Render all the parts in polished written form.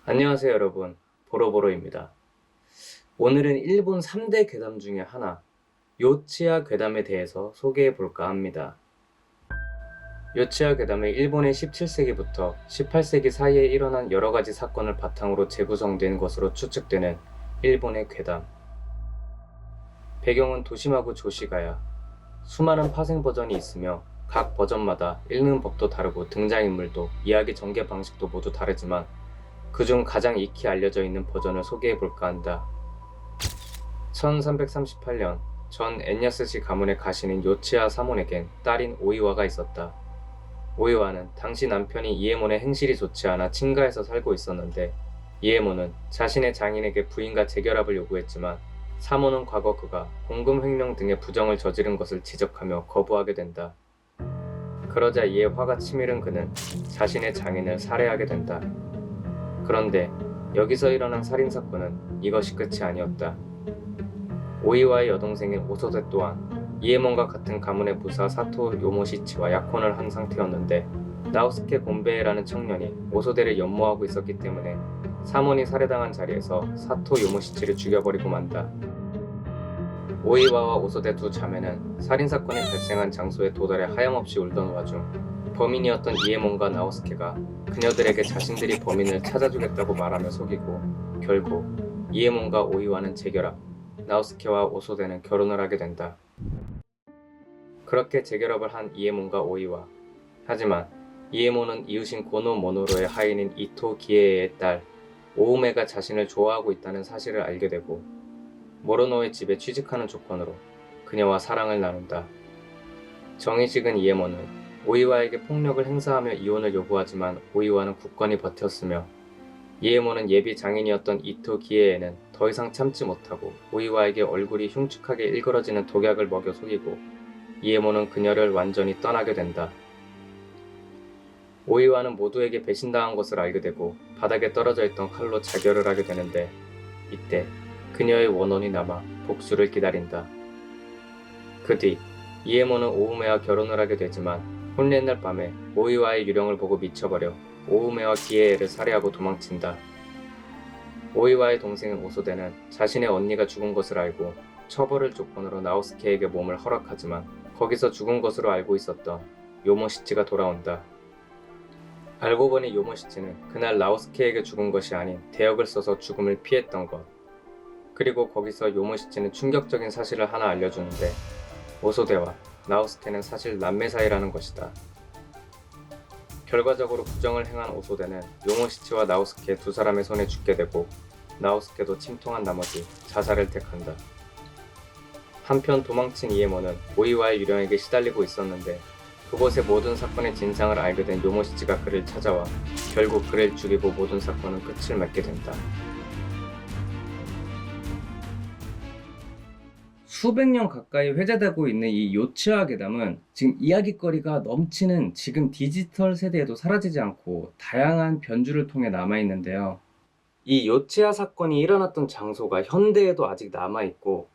안녕하세요 여러분, 보로보로입니다. 오늘은 일본 3대 괴담 중에 하나, 요치야 괴담에 대해서 소개해 볼까 합니다. 요치야 괴담은 일본의 17세기부터 18세기 사이에 일어난 여러가지 사건을 바탕으로 재구성된 것으로 추측되는 일본의 괴담. 배경은 도시마구 조시가야. 수많은 파생 버전이 있으며 각 버전마다 읽는 법도 다르고 등장인물도 이야기 전개 방식도 모두 다르지만 그중 가장 익히 알려져 있는 버전을 소개해볼까 한다. 1338년 전 엔야스시 가문의 가신인 요치야 사몬에겐 딸인 오이와가 있었다. 오이와는 당시 남편이 이에몬의 행실이 좋지 않아 친가에서 살고 있었는데 이에몬은 자신의 장인에게 부인과 재결합을 요구했지만 사몬은 과거 그가 공금 횡령 등의 부정을 저지른 것을 지적하며 거부하게 된다. 그러자 이에 화가 치밀은 그는 자신의 장인을 살해하게 된다. 그런데 여기서 일어난 살인사건은 이것이 끝이 아니었다. 오이와의 여동생인 오소데 또한 이에몬과 같은 가문의 부사 사토 요모시치와 약혼을 한 상태였는데 나우스케 곤베에라는 청년이 오소데를 연모하고 있었기 때문에 사몬이 살해당한 자리에서 사토 요모시치를 죽여버리고 만다. 오이와와 오소데 두 자매는 살인사건이 발생한 장소에 도달해 하염없이 울던 와중 범인이었던 이에몬과 나우스케가 그녀들에게 자신들이 범인을 찾아주겠다고 말하며 속이고 결국 이에몬과 오이와는 재결합, 나우스케와 오소데는 결혼을 하게 된다. 그렇게 재결합을 한 이에몬과 오이와. 하지만 이에몬은 이웃인 고노 모노로의 하인인 이토 기에의 딸 오우메가 자신을 좋아하고 있다는 사실을 알게 되고 모로노의 집에 취직하는 조건으로 그녀와 사랑을 나눈다. 정이 식은 이에몬은 오이와에게 폭력을 행사하며 이혼을 요구하지만 오이와는 굳건히 버텼으며 이에몬은 예비 장인이었던 이토 기에에는 더 이상 참지 못하고 오이와에게 얼굴이 흉측하게 일그러지는 독약을 먹여 속이고 이에몬은 그녀를 완전히 떠나게 된다. 오이와는 모두에게 배신당한 것을 알게 되고 바닥에 떨어져 있던 칼로 자결을 하게 되는데 이때 그녀의 원혼이 남아 복수를 기다린다. 그 뒤 이에몬은 오우메와 결혼을 하게 되지만 혼례날 밤에 오이와의 유령을 보고 미쳐버려 오우메와 기에에를 살해하고 도망친다. 오이와의 동생인 오소데는 자신의 언니가 죽은 것을 알고 처벌을 조건으로 나우스케에게 몸을 허락하지만 거기서 죽은 것으로 알고 있었던 요모시치가 돌아온다. 알고 보니 요모시치는 그날 나우스케에게 죽은 것이 아닌 대역을 써서 죽음을 피했던 것. 그리고 거기서 요모시치는 충격적인 사실을 하나 알려주는데 오소데와 나우스케는 사실 남매 사이라는 것이다. 결과적으로 부정을 행한 오소데는 요모시치와 나우스케 두 사람의 손에 죽게 되고 나우스케도 침통한 나머지 자살을 택한다. 한편 도망친 이에몬은 오이와의 유령에게 시달리고 있었는데 그곳의 모든 사건의 진상을 알게 된 요모시치가 그를 찾아와 결국 그를 죽이고 모든 사건은 끝을 맺게 된다. 수백 년 가까이 회자되고 있는 이 요치야 괴담은 지금 이야깃거리가 넘치는 지금 디지털 세대에도 사라지지 않고 다양한 변주를 통해 남아있는데요. 이 요치야 사건이 일어났던 장소가 현대에도 아직 남아있고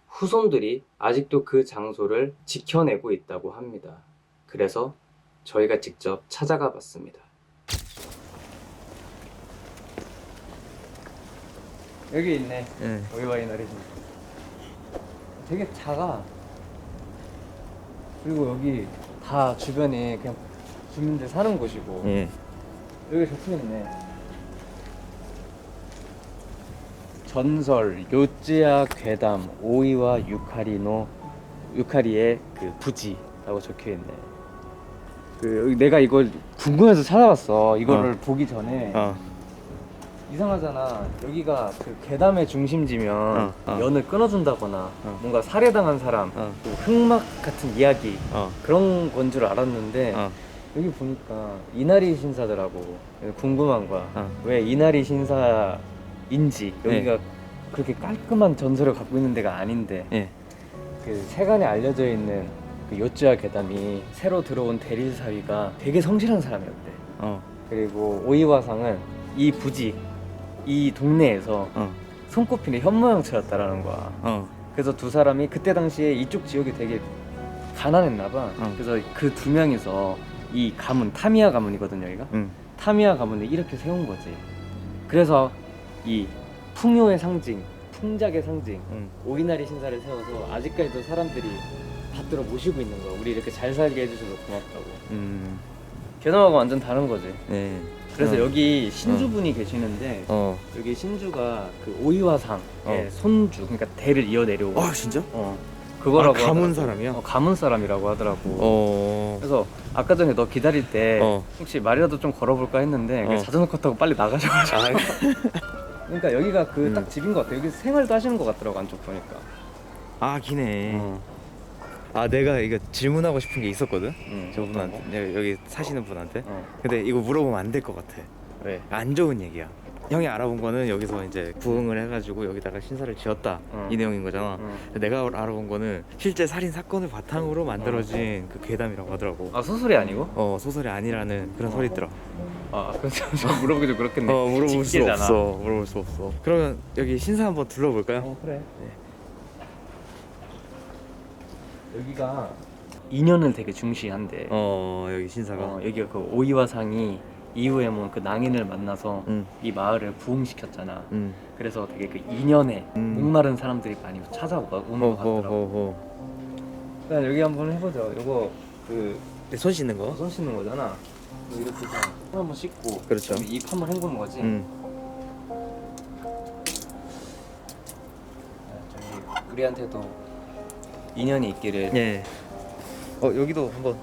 후손들이 아직도 그 장소를 지켜내고 있다고 합니다. 그래서 저희가 직접 찾아가 봤습니다. 여기 있네. 오이와이 나리진. 되게 작아. 그리고 여기 다 주변에 그냥 주민들 사는 곳이고 여기 적혀있네. 전설 요찌야 괴담 오이와 유카리의 그 부지라고 적혀있네. 내가 이걸 궁금해서 찾아봤어. 이거를 보기 전에 이상하잖아. 여기가 그 괴담의 중심지면 연을 끊어준다거나 뭔가 살해당한 사람, 또 흑막 같은 이야기 그런 건 줄 알았는데 여기 보니까 이나리 신사더라고. 궁금한 거야. 왜 이나리 신사인지. 여기가 그렇게 깔끔한 전설을 갖고 있는 데가 아닌데 그 세간에 알려져 있는 그 요찌야 괴담이 새로 들어온 대릴사위가 되게 성실한 사람이었대. 그리고 오이와상은 이 부지 이 동네에서 손꼽히는 현모양처였다라는 거야. 그래서 두 사람이 그때 당시에 이쪽 지역이 되게 가난했나봐. 그래서 그 두 명이서 이 가문, 타미야 가문이거든 여기가. 타미야 가문을 이렇게 세운 거지. 그래서 이 풍요의 상징, 풍작의 상징, 오이나리 신사를 세워서 아직까지도 사람들이 받들어 모시고 있는 거야. 우리 이렇게 잘 살게 해주셔서 고맙다고. 개념하고 완전 다른 거지. 네. 그래서 여기 신주분이 계시는데 여기 신주가 그 오이와상의 손주, 그러니까 대를 이어 내려오고. 아 진짜? 그거라고. 가문 하더라고. 사람이야? 가문 사람이라고 하더라고. 그래서 아까 전에 너 기다릴 때 혹시 말이라도 좀 걸어볼까 했는데 그냥 자전거 타고 빨리 나가셔가지고. 그러니까 여기가 그 딱 집인 것 같아. 여기 생활도 하시는 것 같더라고 안쪽 보니까. 아 기네. 아 내가 이거 질문하고 싶은 게 있었거든. 저분한테 여기 사시는 분한테. 근데 이거 물어보면 안 될 것 같아. 왜? 안 좋은 얘기야. 형이 알아본 거는 여기서 이제 부흥을 해가지고 여기다가 신사를 지었다 이 내용인 거잖아. 근데 내가 알아본 거는 실제 살인 사건을 바탕으로 만들어진 그 괴담이라고 하더라고. 아 소설이 아니고? 소설이 아니라는 그런 설이 있더라. 아 그래서 물어보기 좀 그렇겠네. 물어볼 수 직계잖아. 없어. 물어볼 수 없어. 그러면 여기 신사 한번 둘러볼까요? 그래. 여기가 인연을 되게 중시한대. 여기 신사가. 여기가 그 오이와상이 이후에몬 그 낭인을 만나서 이 마을을 부흥시켰잖아. 그래서 되게 그 인연에 목마른 사람들이 많이 찾아오는 것 같더라고. 일단 여기 한번 해보자. 이거 그 손 씻는 거? 손 씻는 거잖아. 이렇게 손 한번 씻고. 그렇죠. 입 한번 헹구는 거지. 저기 우리한테도 인연이 있기를. 예. 여기도 한번.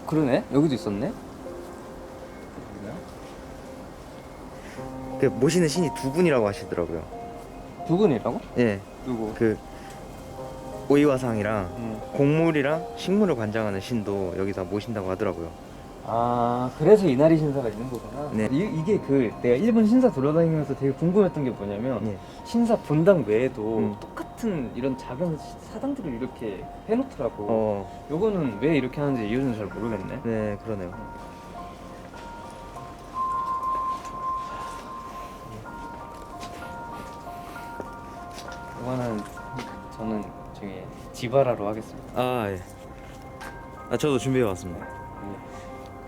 그러네. 여기도 있었네. 그 모시는 신이 두 분이라고 하시더라고요. 두 분이라고? 예. 누구? 그 오이와상이랑 곡물이랑 식물을 관장하는 신도 여기다 모신다고 하더라고요. 아 그래서 이나리 신사가 있는 거구나. 네. 이게 그 내가 일본 신사 돌아다니면서 되게 궁금했던 게 뭐냐면 네. 신사 본당 외에도 똑같은 이런 작은 사당들을 이렇게 해놓더라고. 요거는 왜 이렇게 하는지 이유는 잘 모르겠네. 네, 그러네요. 이거는 저는 저기 지바라로 하겠습니다. 예. 저도 준비해 왔습니다.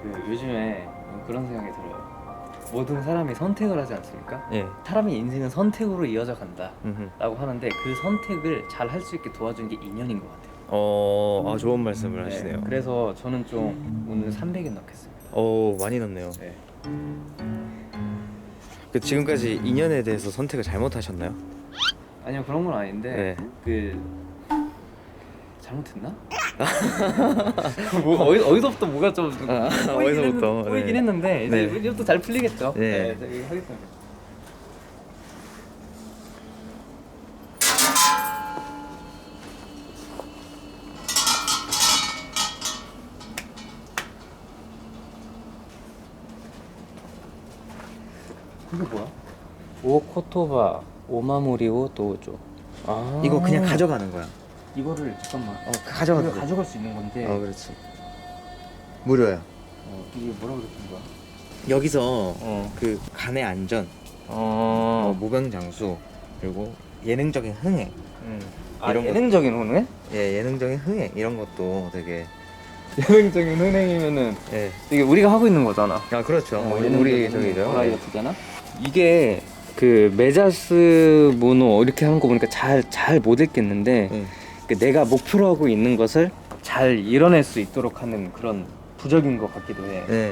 그 요즘에 그런 생각이 들어요. 모든 사람이 선택을 하지 않습니까? 예. 사람의 인생은 선택으로 이어져 간다 음흠. 라고 하는데 그 선택을 잘 할 수 있게 도와주는 게 인연인 것 같아요. 좋은 말씀을 하시네요. 그래서 저는 좀 오늘 300엔 넣겠습니다. 많이 넣네요. 네. 그 지금까지 인연에 대해서 선택을 잘못하셨나요? 아니요 그런 건 아닌데 네. 그 잘못했나? 뭐 어디서부터 뭐가 좀 어디서부터 꼬이긴 했는데 이제 네. 이것도 잘 풀리겠죠. 네. 저기 하겠습니다. 이게 뭐야? 오코토바 오마무리오 도조. 이거 그냥 가져가는 거야. 이거를 잠깐만. 가져가도 돼. 가져갈 수 있는 건데. 그렇지. 무료야. 이게 뭐라고 적힌 거야? 여기서 그 간의 안전, 무병장수, 그리고 예능적인 흥행. 이런 예능적인 흥행? 예능적인 흥행 이런 것도 되게. 예능적인 흥행이면은 이게 우리가 하고 있는 거잖아. 그렇죠. 우리 저기죠. 다이어트잖아. 이게 그 메자스 모노 이렇게 하는 거 보니까 잘 못 읽겠는데 그 내가 목표로 하고 있는 것을 잘 이뤄낼 수 있도록 하는 그런 부적인 것 같기도 해.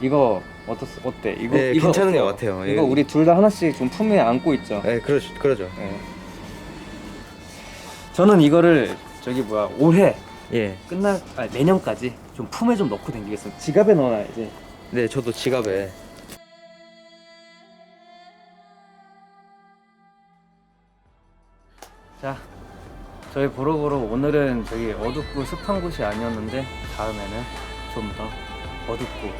이거 어때? 이거 괜찮은 어때요? 것 같아요. 이거 우리 둘 다 하나씩 좀 품에 안고 있죠. 그러죠. 저는 이거를 올해 내년까지 좀 품에 좀 넣고 다니겠습니다. 지갑에 넣어놔야지. 네, 저도 지갑에. 자, 저희 보로보로 오늘은 저기 어둡고 습한 곳이 아니었는데 다음에는 좀 더 어둡고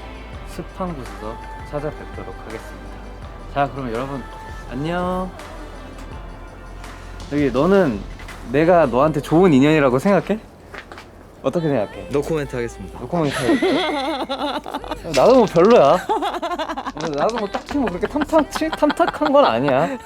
습한 곳에서 찾아뵙도록 하겠습니다. 자, 그럼 여러분 안녕. 여기 너는 내가 너한테 좋은 인연이라고 생각해? 어떻게 생각해? 노코멘트 하겠습니다. 노코멘트. 나도 뭐 별로야. 나도 뭐 딱히 뭐 그렇게 탐탁한 건 아니야.